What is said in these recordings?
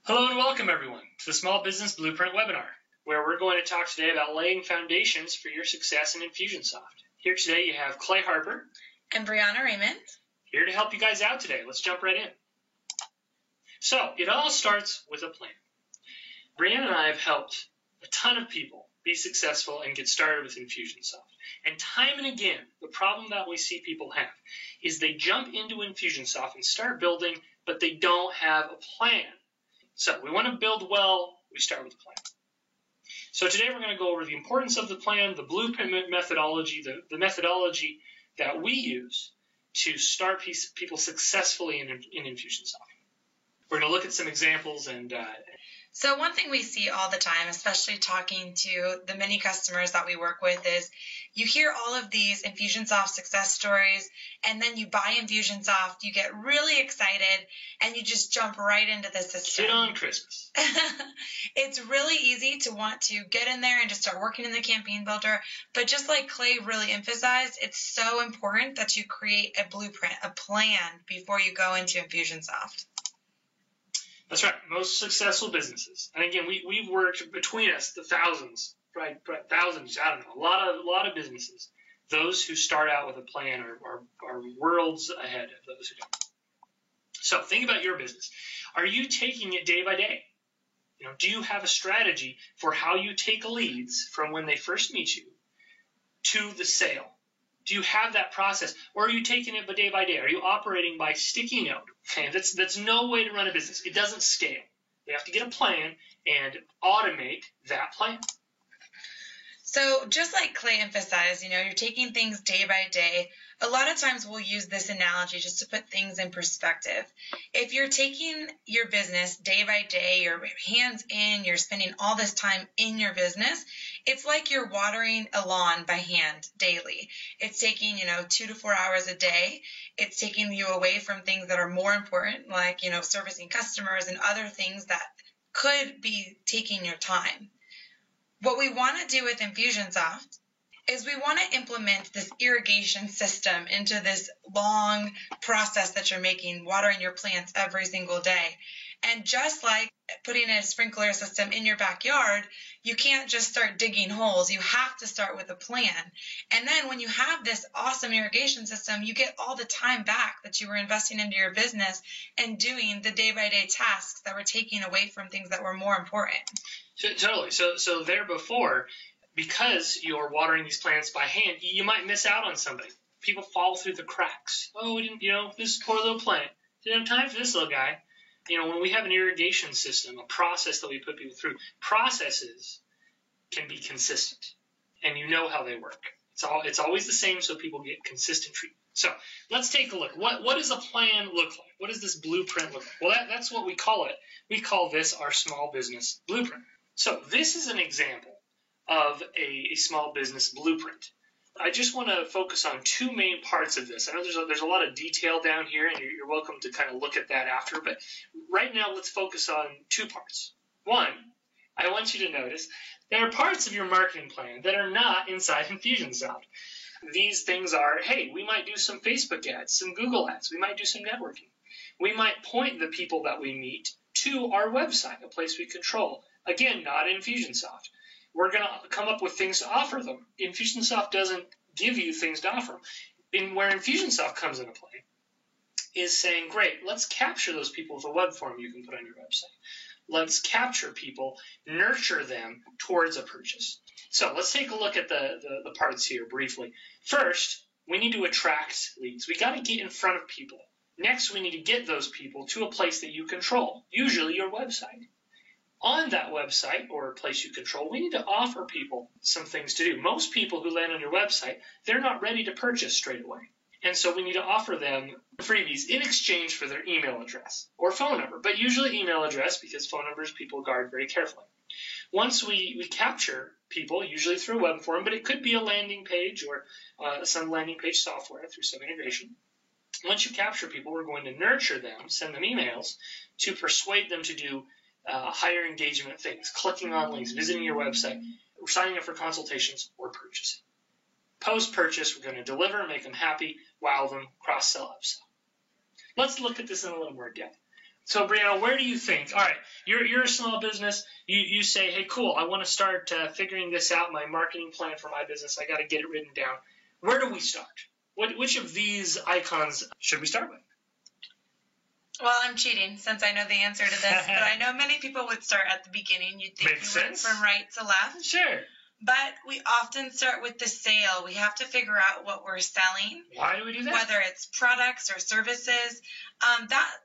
Hello and welcome everyone to the Small Business Blueprint webinar, where we're going to talk today about laying foundations for your success in Infusionsoft. Here today you have Clay Harper and Brianna Raymond here to help you guys out today. Let's jump right in. So it all starts with a plan. Brianna and I have helped a ton of people be successful and get started with Infusionsoft. And time and again, the problem that we see people have is they jump into Infusionsoft and start building, but they don't have a plan. So we want to build well, we start with a plan. So today we're going to go over the importance of the plan, the blueprint methodology, the methodology that we use to start people successfully in Infusionsoft. We're going to look at some examples and So one thing we see all the time, especially talking to the many customers that we work with, is you hear all of these Infusionsoft success stories, and then you buy Infusionsoft, you get really excited, and you just jump right into the system. Get on Christmas. It's really easy to want to get in there and just start working in the campaign builder, but just like Clay really emphasized, it's so important that you create a blueprint, a plan, before you go into Infusionsoft. That's right. Most successful businesses, and again, we've worked between us the thousands, right? Thousands, I don't know, a lot of businesses. Those who start out with a plan are worlds ahead of those who don't. So think about your business. Are you taking it day by day? Do you have a strategy for how you take leads from when they first meet you to the sale? Do you have that process, or are you taking it day by day? Are you operating by sticky note? Okay, that's no way to run a business. It doesn't scale. You have to get a plan and automate that plan. So just like Clay emphasized, you're taking things day by day. A lot of times we'll use this analogy just to put things in perspective. If you're taking your business day by day, you're hands in, you're spending all this time in your business, it's like you're watering a lawn by hand daily. It's taking, 2 to 4 hours a day. It's taking you away from things that are more important, like, servicing customers and other things that could be taking your time. What we want to do with Infusionsoft is we want to implement this irrigation system into this long process that you're making, watering your plants every single day. And just like putting a sprinkler system in your backyard, you can't just start digging holes. You have to start with a plan. And then when you have this awesome irrigation system, you get all the time back that you were investing into your business and doing the day-by-day tasks that were taking away from things that were more important. Totally. So there before, because you're watering these plants by hand, you might miss out on somebody. People fall through the cracks. Oh, we didn't, this poor little plant. Didn't have time for this little guy. When we have an irrigation system, a process that we put people through, processes can be consistent, and you know how they work. It's always the same, so people get consistent treatment. So let's take a look. What does a plan look like? What does this blueprint look like? Well, that's what we call it. We call this our small business blueprint. So this is an example of a small business blueprint. I just want to focus on two main parts of this. I know there's a lot of detail down here, and you're welcome to kind of look at that after. But right now, let's focus on two parts. One, I want you to notice there are parts of your marketing plan that are not inside Infusionsoft. These things are, hey, we might do some Facebook ads, some Google ads. We might do some networking. We might point the people that we meet to our website, a place we control. Again, not Infusionsoft. We're going to come up with things to offer them. Infusionsoft doesn't give you things to offer them. Where Infusionsoft comes into play is saying, great, let's capture those people with a web form you can put on your website. Let's capture people, nurture them towards a purchase. So let's take a look at the parts here briefly. First, we need to attract leads. We got to get in front of people. Next, we need to get those people to a place that you control, usually your website. On that website or a place you control, we need to offer people some things to do. Most people who land on your website, they're not ready to purchase straight away. And so we need to offer them freebies in exchange for their email address or phone number, but usually email address because phone numbers people guard very carefully. Once we capture people, usually through a web form, but it could be a landing page or some landing page software through some integration. Once you capture people, we're going to nurture them, send them emails to persuade them to do higher engagement things, clicking on links, visiting your website, signing up for consultations, or purchasing. Post-purchase, we're going to deliver, make them happy, wow them, cross-sell, upsell. Let's look at this in a little more depth. So, Brianna, where do you think? All right, you're a small business. You say, hey, cool, I want to start figuring this out, my marketing plan for my business. I got to get it written down. Where do we start? Which of these icons should we start with? Well, I'm cheating since I know the answer to this, but I know many people would start at the beginning. You'd think Makes you went sense. from right to left. Sure. But we often start with the sale. We have to figure out what we're selling. Why do we do that? Whether it's products or services.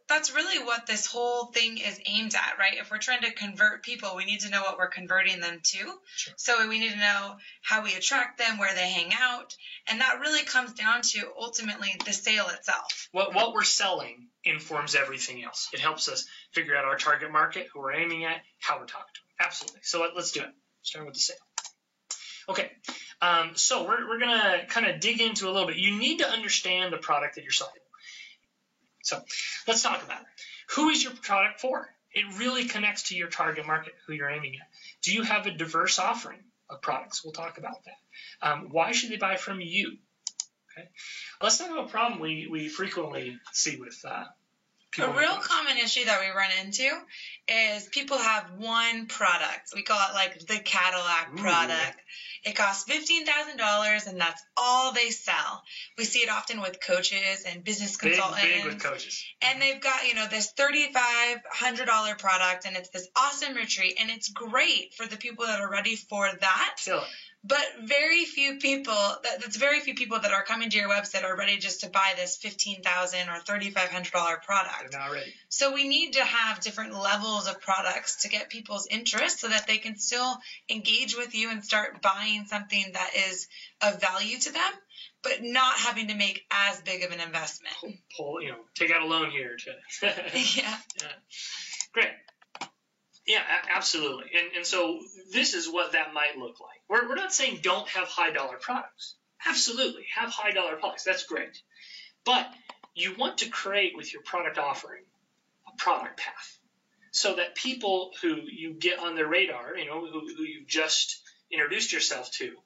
That's really what this whole thing is aimed at, right? If we're trying to convert people, we need to know what we're converting them to. Sure. So we need to know how we attract them, where they hang out. And that really comes down to ultimately the sale itself. What we're selling informs everything else. It helps us figure out our target market, who we're aiming at, how we're talking to them. Absolutely. So let's do it. Starting with the sale. Okay, so we're going to kind of dig into a little bit. You need to understand the product that you're selling. So let's talk about it. Who is your product for? It really connects to your target market, who you're aiming at. Do you have a diverse offering of products? We'll talk about that. Why should they buy from you? Okay, let's talk about a problem we frequently see with people. A real common issue that we run into is people have one product. We call it like the Cadillac product. It costs $15,000 and that's all they sell. We see it often with coaches and business consultants. Big with coaches. And they've got, this $3,500 product and it's this awesome retreat and it's great for the people that are ready for that. Sure. But very few people that are coming to your website are ready just to buy this $15,000 or $3,500 product. They're not ready. So we need to have different levels of products to get people's interest so that they can still engage with you and start buying something that is of value to them, but not having to make as big of an investment. Take out a loan here. Yeah. Great. Yeah, absolutely. And so this is what that might look like. We're not saying don't have high dollar products. Absolutely. Have high dollar products. That's great. But you want to create with your product offering a product path so that people who you get on their radar, who you've just introduced yourself to,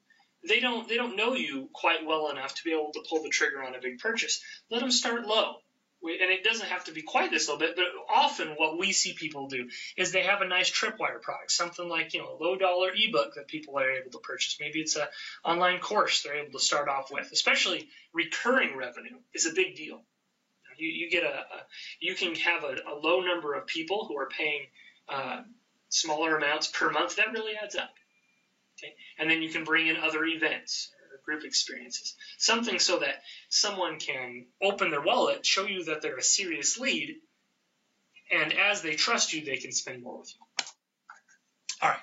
they don't know you quite well enough to be able to pull the trigger on a big purchase. Let them start low. And it doesn't have to be quite this little bit, but often what we see people do is they have a nice tripwire product, something like, a low dollar ebook that people are able to purchase. Maybe it's an online course they're able to start off with. Especially recurring revenue is a big deal. You can have a low number of people who are paying smaller amounts per month. That really adds up. Okay? And then you can bring in other events. Group experiences, something so that someone can open their wallet, show you that they're a serious lead, and as they trust you, they can spend more with you. All right,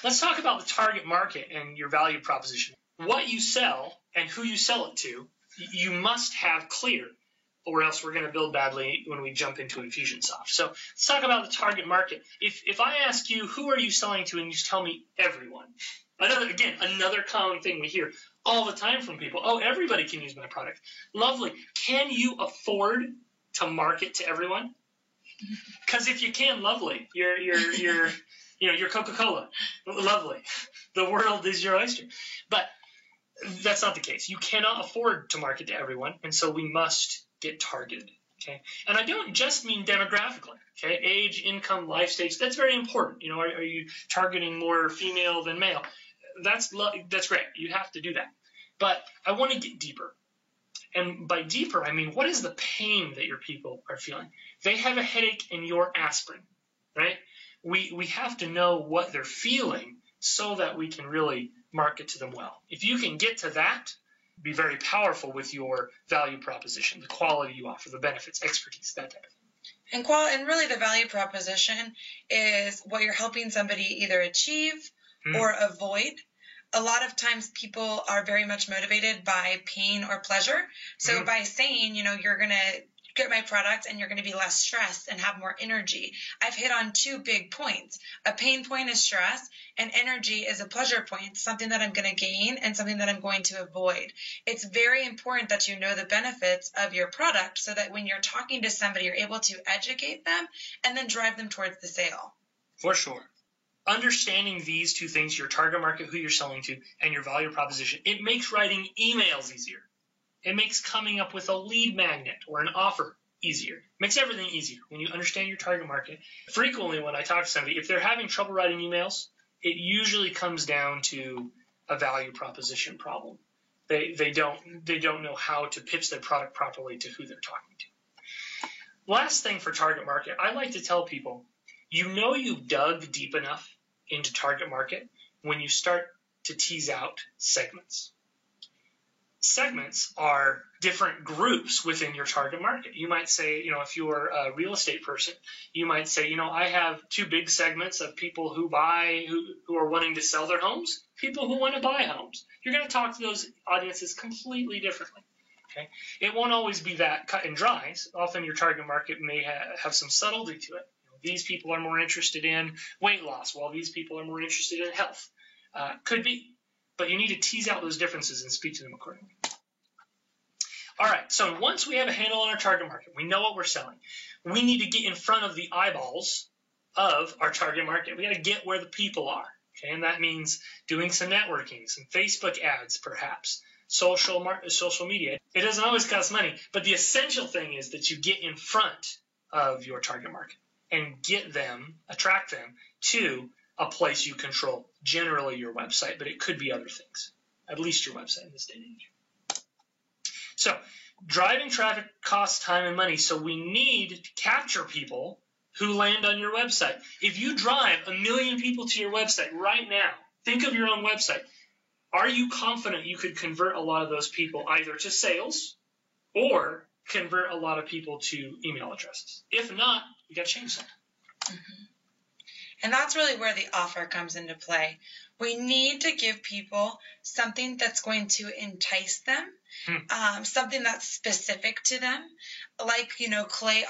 let's talk about the target market and your value proposition. What you sell and who you sell it to, you must have clear, or else we're going to build badly when we jump into Infusionsoft. So let's talk about the target market. If I ask you, who are you selling to, and you tell me everyone, another common thing we hear all the time from people. Oh, everybody can use my product. Lovely. Can you afford to market to everyone? Because if you can, lovely. You're Coca-Cola. Lovely. The world is your oyster. But that's not the case. You cannot afford to market to everyone, and so we must get targeted. Okay. And I don't just mean demographically. Okay. Age, income, life stage. That's very important. Are you targeting more female than male? That's great. You have to do that. But I want to get deeper. And by deeper, I mean, what is the pain that your people are feeling? They have a headache and you're aspirin, right? We have to know what they're feeling so that we can really market to them well. If you can get to that, be very powerful with your value proposition, the quality you offer, the benefits, expertise, that type of thing. And really the value proposition is what you're helping somebody either achieve or avoid. A lot of times people are very much motivated by pain or pleasure. So by saying, you're going to get my product and you're going to be less stressed and have more energy, I've hit on two big points. A pain point is stress and energy is a pleasure point, something that I'm going to gain and something that I'm going to avoid. It's very important that you know the benefits of your product so that when you're talking to somebody, you're able to educate them and then drive them towards the sale. For sure. Understanding these two things, your target market, who you're selling to, and your value proposition, it makes writing emails easier. It makes coming up with a lead magnet or an offer easier. Makes everything easier when you understand your target market. Frequently when I talk to somebody, if they're having trouble writing emails, it usually comes down to a value proposition problem. They don't know how to pitch their product properly to who they're talking to. Last thing for target market, I like to tell people, you know you've dug deep enough into target market when you start to tease out segments. Segments are different groups within your target market. You might say, if you're a real estate person, you might say, I have two big segments of people who are wanting to sell their homes, people who want to buy homes. You're going to talk to those audiences completely differently. Okay? It won't always be that cut and dry. Often your target market may have some subtlety to it. These people are more interested in weight loss, while these people are more interested in health. Could be. But you need to tease out those differences and speak to them accordingly. All right, so once we have a handle on our target market, we know what we're selling, we need to get in front of the eyeballs of our target market. We got to get where the people are, okay? And that means doing some networking, some Facebook ads perhaps, social media. It doesn't always cost money, but the essential thing is that you get in front of your target market and attract them to a place you control, generally your website, but it could be other things, at least your website in this day and age. So driving traffic costs time and money, so we need to capture people who land on your website. If you drive 1 million people to your website right now, think of your own website. Are you confident you could convert a lot of those people either to sales or convert a lot of people to email addresses? If not, you got to change something. Mm-hmm. And that's really where the offer comes into play. We need to give people something that's going to entice them, something that's specific to them. Like, Clay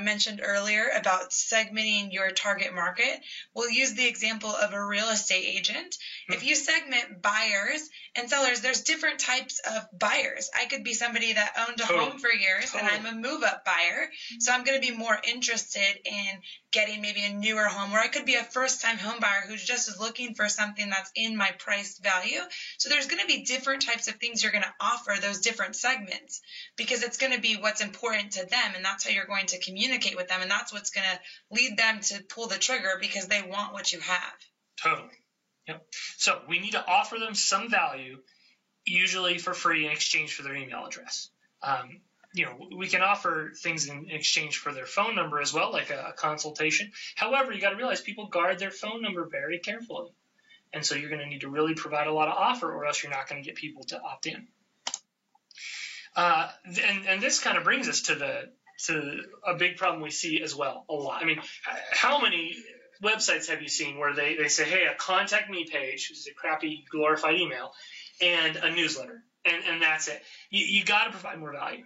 mentioned earlier about segmenting your target market. We'll use the example of a real estate agent. If you segment buyers and sellers, there's different types of buyers. I could be somebody that owned a home for years and I'm a move-up buyer. So I'm going to be more interested in getting maybe a newer home, or I could be a first-time home buyer who's just is looking for something that's in my price value. So there's going to be different types of things you're going to offer those different segments, because it's going to be what's important to them, and that's how you're going to communicate with them, and that's what's going to lead them to pull the trigger because they want what you have. Totally. Yep. So we need to offer them some value, usually for free in exchange for their email address. We can offer things in exchange for their phone number as well, like a consultation. However, you got to realize people guard their phone number very carefully. And so you're going to need to really provide a lot of offer, or else you're not going to get people to opt in. And this kind of brings us to a big problem we see as well a lot. I mean, how many websites have you seen where they say, hey, a contact me page, which is a crappy glorified email, and a newsletter, and that's it. You got to provide more value.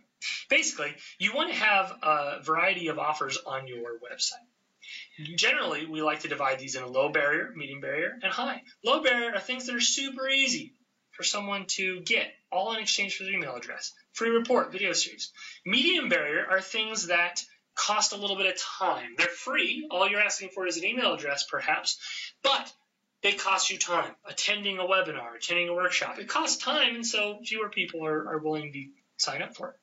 Basically, you want to have a variety of offers on your website. Generally, we like to divide these into low barrier, medium barrier, and high. Low barrier are things that are super easy for someone to get, all in exchange for their email address. Free report, video series. Medium barrier are things that cost a little bit of time. They're free. All you're asking for is an email address, perhaps, but they cost you time. Attending a webinar, attending a workshop, it costs time, and so fewer people are willing to sign up for it.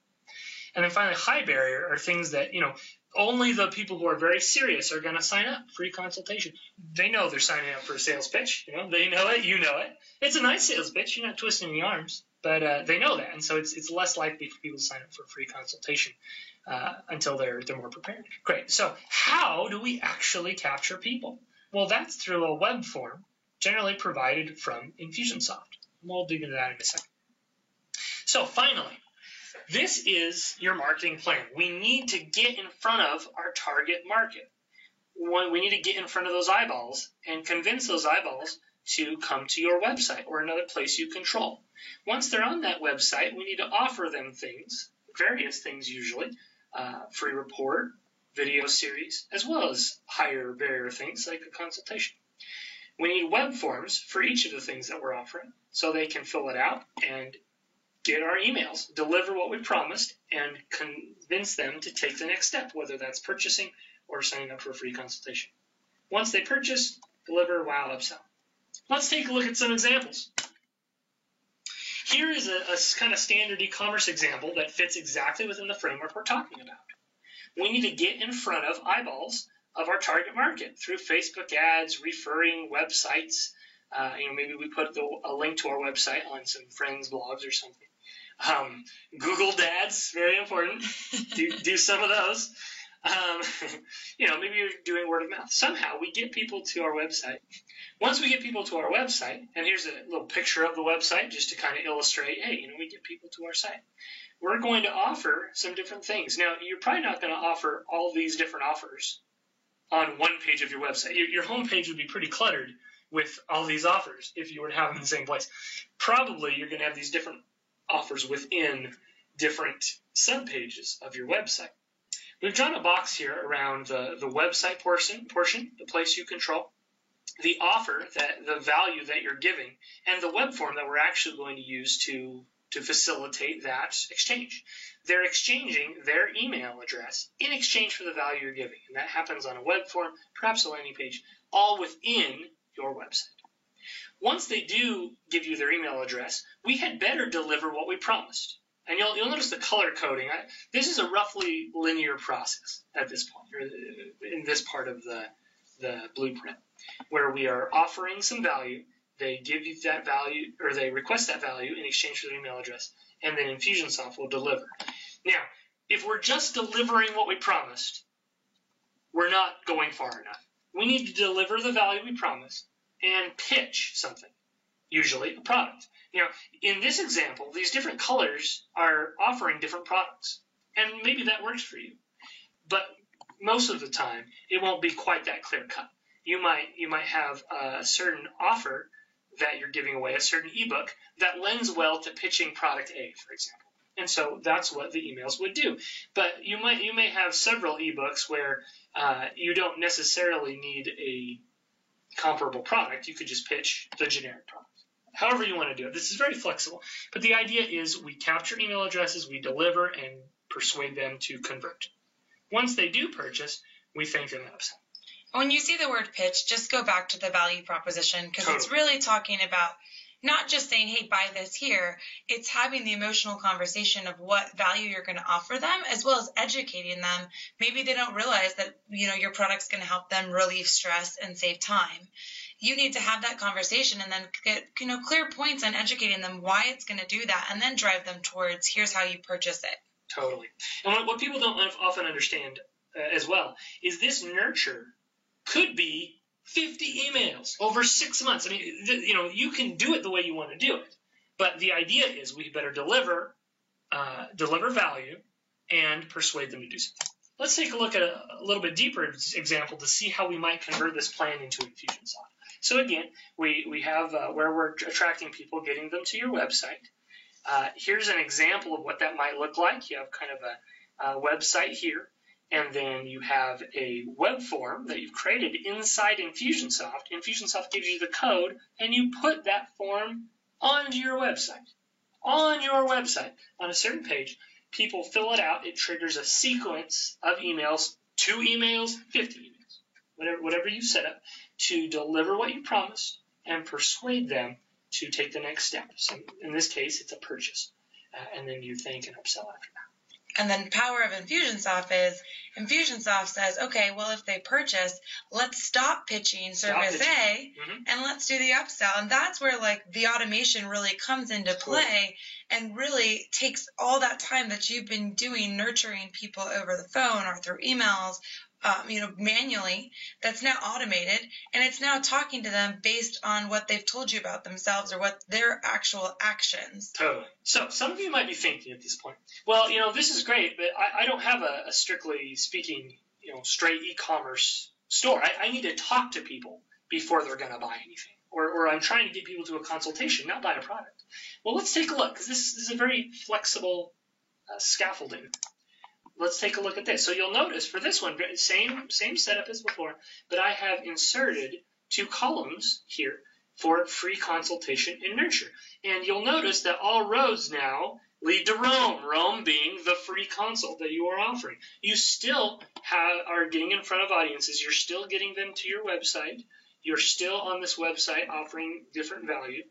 And then finally, high barrier are things that, only the people who are very serious are going to sign up. Free consultation. They know they're signing up for a sales pitch. They know it. You know it. It's a nice sales pitch. You're not twisting the arms, but they know that. And so it's less likely for people to sign up for a free consultation until they're more prepared. Great. So how do we actually capture people? Well, that's through a web form generally provided from Infusionsoft. We'll dig into that in a second. So finally, this is your marketing plan. We need to get in front of our target market. We need to get in front of those eyeballs and convince those eyeballs to come to your website or another place you control. Once they're on that website, we need to offer them things, various things usually, free report, video series, as well as higher barrier things like a consultation. We need web forms for each of the things that we're offering so they can fill it out and get our emails, deliver what we promised, and convince them to take the next step, whether that's purchasing or signing up for a free consultation. Once they purchase, deliver, wow, upsell. Let's take a look at some examples. Here is a kind of standard e-commerce example that fits exactly within the framework we're talking about. We need to get in front of eyeballs of our target market through Facebook ads, referring websites. Maybe we put a link to our website on some friends' blogs or something. Google ads, very important. Do some of those. Maybe you're doing word of mouth. Somehow we get people to our website. Once we get people to our website, and here's a little picture of the website just to kind of illustrate, hey, we get people to our site. We're going to offer some different things. Now, you're probably not going to offer all these different offers on one page of your website. Your homepage would be pretty cluttered with all these offers if you were to have them in the same place. Probably you're going to have these different offers within different subpages of your website. We've drawn a box here around the website portion, the place you control, the offer, the value that you're giving, and the web form that we're actually going to use to facilitate that exchange. They're exchanging their email address in exchange for the value you're giving, and that happens on a web form, perhaps a landing page, all within your website. Once they do give you their email address, we had better deliver what we promised. And you'll notice the color coding. This is a roughly linear process at this point, or in this part of the blueprint, where we are offering some value. They give you that value, or they request that value in exchange for their email address, and then Infusionsoft will deliver. Now, if we're just delivering what we promised, we're not going far enough. We need to deliver the value we promised and pitch something, usually a product. In this example, these different colors are offering different products, and maybe that works for you. But most of the time, it won't be quite that clear cut. You might have a certain offer that you're giving away, a certain ebook that lends well to pitching product A, for example. And so that's what the emails would do. But you may have several ebooks where you don't necessarily need a comparable product. You could just pitch the generic product. However you want to do it. This is very flexible. But the idea is we capture email addresses, we deliver, and persuade them to convert. Once they do purchase, we thank them and upsell. When you see the word pitch, just go back to the value proposition, because It's really talking about not just saying, hey, buy this here. It's having the emotional conversation of what value you're going to offer them, as well as educating them. Maybe they don't realize that, your product's going to help them relieve stress and save time. You need to have that conversation and then get, clear points on educating them why it's going to do that, and then drive them towards here's how you purchase it. Totally. And what people don't often understand as well is this nurture could be 50 emails over 6 months. I mean, you can do it the way you want to do it, but the idea is we better deliver value and persuade them to do something. Let's take a look at a little bit deeper example to see how we might convert this plan into Infusionsoft. So again, we have where we're attracting people, getting them to your website. Here's an example of what that might look like. You have kind of a website here, and then you have a web form that you've created inside Infusionsoft. Infusionsoft gives you the code, and you put that form onto your website. On your website, on a certain page, people fill it out. It triggers a sequence of emails, 2 emails, 50 emails, whatever you set up, to deliver what you promised and persuade them to take the next step. So in this case, it's a purchase. And then you thank and upsell after that. And then the power of Infusionsoft is Infusionsoft says, okay, well, if they purchase, let's stop pitching service A and let's do the upsell. And that's where the automation really comes into play and really takes all that time that you've been doing, nurturing people over the phone or through emails, manually, that's now automated, and it's now talking to them based on what they've told you about themselves or what their actual actions. Totally. So some of you might be thinking at this point, well, this is great, but I don't have a strictly speaking, straight e-commerce store. I need to talk to people before they're going to buy anything, or I'm trying to get people to a consultation, not buy a product. Well, let's take a look, because this is a very flexible scaffolding. Let's take a look at this. So you'll notice for this one, same setup as before, but I have inserted 2 columns here for free consultation and nurture. And you'll notice that all roads now lead to Rome, Rome being the free consult that you are offering. You still are getting in front of audiences. You're still getting them to your website. You're still on this website offering different value.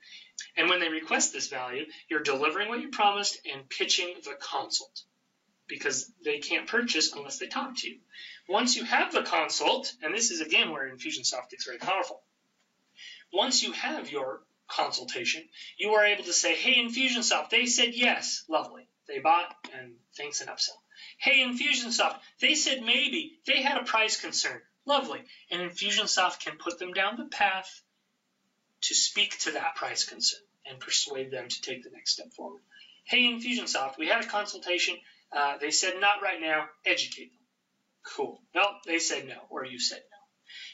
And when they request this value, you're delivering what you promised and pitching the consult. because they can't purchase unless they talk to you. Once you have the consult, and this is again where Infusionsoft gets very powerful. Once you have your consultation, you are able to say, hey, Infusionsoft, they said yes. Lovely. They bought, and thanks and upsell. Hey, Infusionsoft, they said maybe. They had a price concern. Lovely. And Infusionsoft can put them down the path to speak to that price concern and persuade them to take the next step forward. Hey, Infusionsoft, we had a consultation. They said not right now. Educate them. Cool. Nope, they said no, or you said no.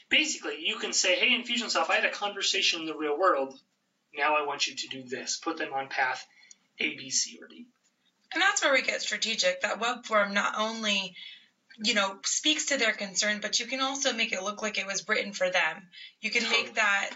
Basically, you can say, hey, Infusionsoft, I had a conversation in the real world. Now I want you to do this. Put them on path A, B, C, or D. And that's where we get strategic. That web form not only, speaks to their concern, but you can also make it look like it was written for them. You can make that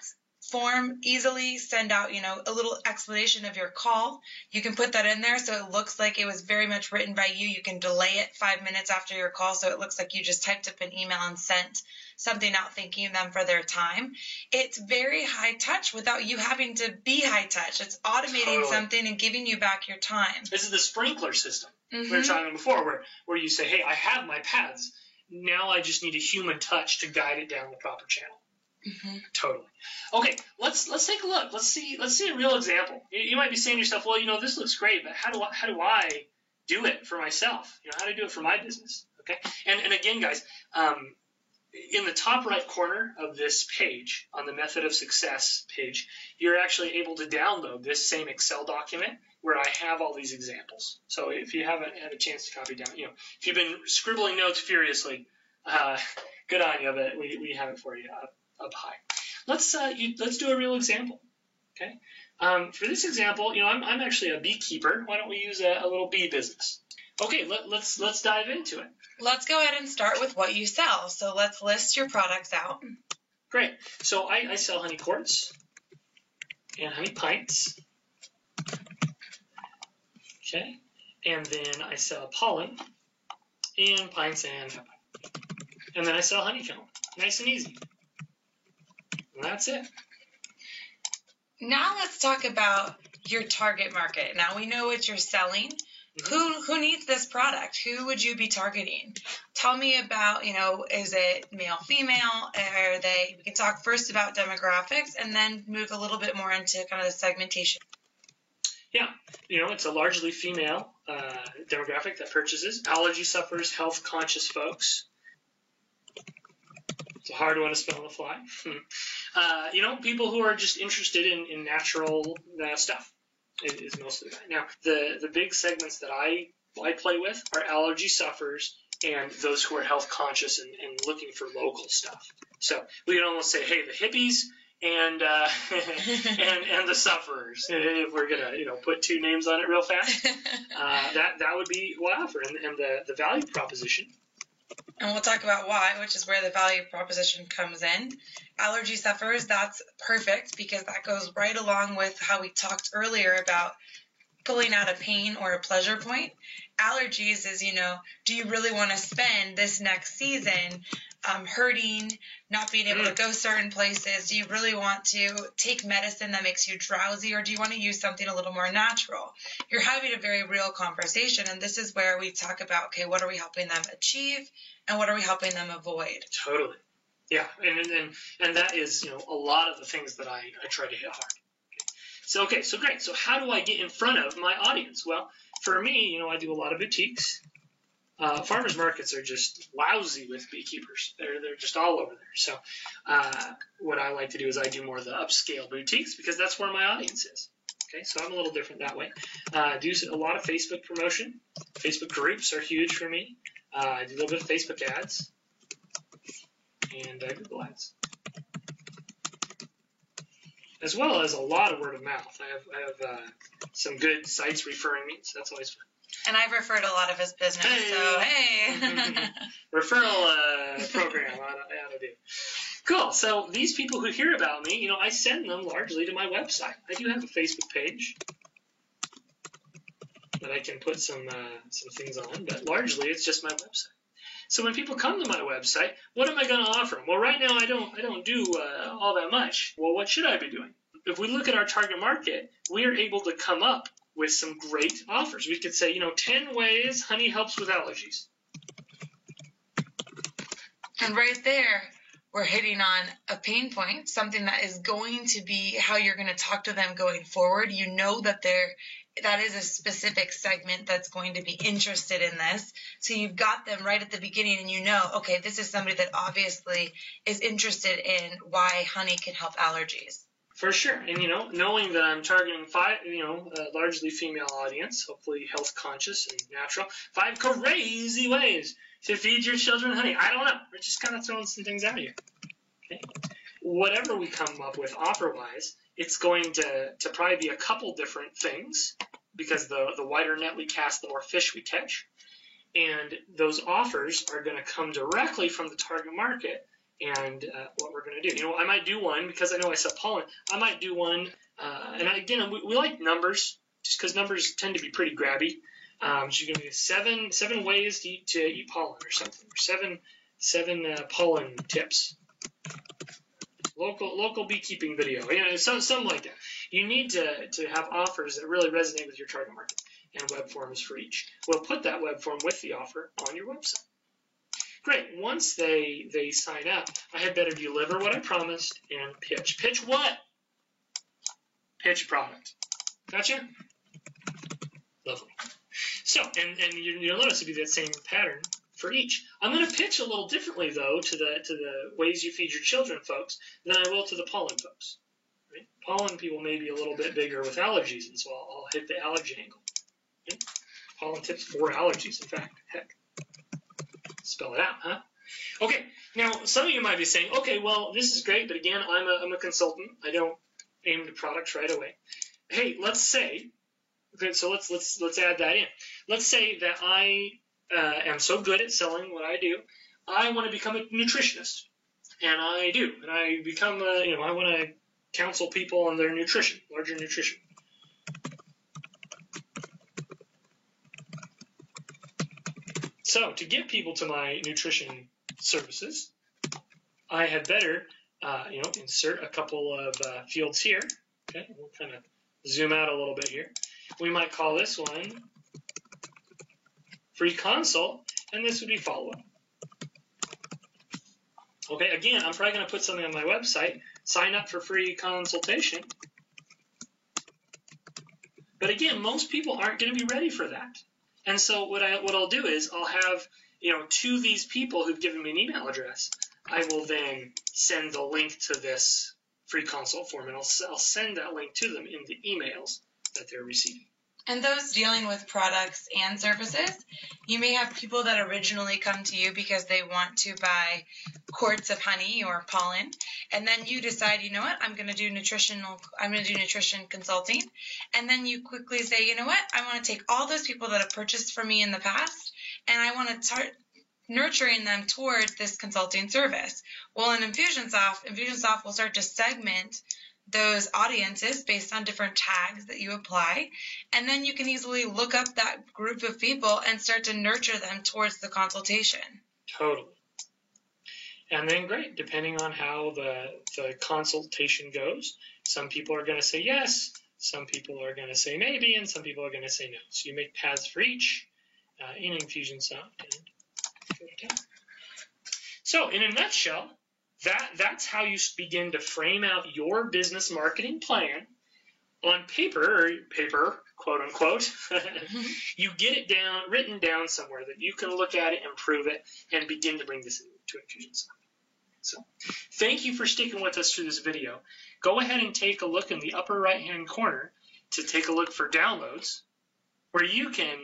form easily send out, a little explanation of your call. You can put that in there so it looks like it was very much written by you. You can delay it 5 minutes after your call so it looks like you just typed up an email and sent something out thanking them for their time. It's very high touch without you having to be high touch. It's automating something and giving you back your time. This is the sprinkler system we were talking before where you say, hey, I have my paths. Now I just need a human touch to guide it down the proper channel. Totally. Okay, let's take a look. Let's see a real example. You might be saying to yourself, well, this looks great, but how do I do it for myself? How do I do it for my business? Okay, and again, guys, in the top right corner of this page, on the Method of Success page, you're actually able to download this same Excel document where I have all these examples. So if you haven't had a chance to copy down, if you've been scribbling notes furiously, good on you, but we have it for you up high. Let's do a real example. Okay. For this example, I'm actually a beekeeper. Why don't we use a little bee business? Okay, let's dive into it. Let's go ahead and start with what you sell. So let's list your products out. Great. So I sell honey quarts and honey pints. Okay. And then I sell pollen and pints and honey. And then I sell honeycomb. Nice and easy. And that's it. Now let's talk about your target market. Now we know what you're selling. Who needs this product? Who would you be targeting? Tell me about, is it male, female? We can talk first about demographics and then move a little bit more into kind of the segmentation. Yeah, it's a largely female demographic that purchases. Allergy sufferers, health conscious folks. It's a hard one to spell on the fly. People who are just interested in natural stuff. Is most of the time. Now, the big segments that I play with are allergy sufferers and those who are health conscious and looking for local stuff. So we can almost say, hey, the hippies and and the sufferers. If we're gonna put two names on it real fast, that would be what I offer, and the value proposition. And we'll talk about why, which is where the value proposition comes in. Allergy sufferers, that's perfect because that goes right along with how we talked earlier about pulling out a pain or a pleasure point. Allergies is, do you really want to spend this next season hurting, not being able to go certain places? Do you really want to take medicine that makes you drowsy, or do you want to use something a little more natural? You're having a very real conversation, and this is where we talk about, okay, what are we helping them achieve, and what are we helping them avoid? Totally. Yeah, and that is, a lot of the things that I try to hit hard. So great. So how do I get in front of my audience? Well, for me, I do a lot of boutiques. Farmers markets are just lousy with beekeepers. They're just all over there. So what I like to do is I do more of the upscale boutiques because that's where my audience is. Okay, so I'm a little different that way. Do a lot of Facebook promotion. Facebook groups are huge for me. I do a little bit of Facebook ads and Google ads, as well as a lot of word of mouth. I have some good sites referring me, so that's always fun. And I've referred a lot of his business, so hey. Referral program, I do. Cool. So these people who hear about me, I send them largely to my website. I do have a Facebook page that I can put some things on, but largely it's just my website. So when people come to my website, what am I going to offer them? Well, right now I don't do all that much. Well, what should I be doing? If we look at our target market, we are able to come up with some great offers. We could say, 10 ways honey helps with allergies. And right there, we're hitting on a pain point, something that is going to be how you're going to talk to them going forward. You know that that is a specific segment that's going to be interested in this. So you've got them right at the beginning and you know, okay, this is somebody that obviously is interested in why honey can help allergies. For sure. And, knowing that I'm targeting a largely female audience, hopefully health conscious and natural, 5 crazy ways to feed your children honey. I don't know. We're just kind of throwing some things out here. Okay. Whatever we come up with offer-wise, it's going to probably be a couple different things because the wider net we cast, the more fish we catch. And those offers are going to come directly from the target market and what we're going to do. I might do one because I know I sell pollen. I might do one, and we like numbers just because numbers tend to be pretty grabby. So you're going to do 7 ways to eat pollen or something, or seven pollen tips. Local beekeeping video, something like that. You need to have offers that really resonate with your target market, and web forms for each. We'll put that web form with the offer on your website. Great. Once they sign up, I had better deliver what I promised and pitch. Pitch what? Pitch a product. Gotcha? Lovely. So, and you'll notice it'll be that same pattern for each. I'm going to pitch a little differently, though, to the ways you feed your children folks than I will to the pollen folks. Right? Pollen people may be a little bit bigger with allergies, and so I'll hit the allergy angle. Okay? Pollen tips for allergies, in fact. Heck. Spell it out, huh? Okay, now some of you might be saying, okay, well, this is great, but again, I'm a consultant. I don't aim to products right away. Hey, let's say, okay, so let's add that in. Let's say that I am so good at selling what I do, I want to become a nutritionist, and I do, and I become, I want to counsel people on their nutrition, larger nutrition. So to get people to my nutrition services, I had better, insert a couple of fields here. Okay, we'll kind of zoom out a little bit here. We might call this one free consult, and this would be follow-up. Okay, again, I'm probably going to put something on my website. Sign up for free consultation. But again, most people aren't going to be ready for that. And so what I'll do is I'll have, to these people who've given me an email address, I will then send the link to this free consult form, and I'll send that link to them in the emails that they're receiving. And those dealing with products and services, you may have people that originally come to you because they want to buy quarts of honey or pollen, and then you decide, you know what, I'm going to do nutrition consulting, and then you quickly say, you know what, I want to take all those people that have purchased from me in the past, and I want to start nurturing them towards this consulting service. Well, in Infusionsoft will start to segment those audiences based on different tags that you apply, and then you can easily look up that group of people and start to nurture them towards the consultation. Totally. And then great, depending on how the consultation goes, some people are going to say yes, some people are going to say maybe, and some people are going to say no. So you make paths for each in Infusionsoft. So in a nutshell, that's how you begin to frame out your business marketing plan on paper, quote unquote. You get it written down somewhere that you can look at it, improve it, and begin to bring this into Infusionsoft. So thank you for sticking with us through this video. Go ahead and take a look in the upper right-hand corner to take a look for downloads where you can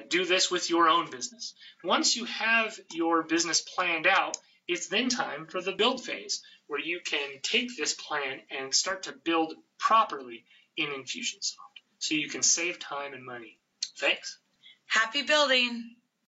do this with your own business. Once you have your business planned out, it's then time for the build phase, where you can take this plan and start to build properly in Infusionsoft so you can save time and money. Thanks. Happy building.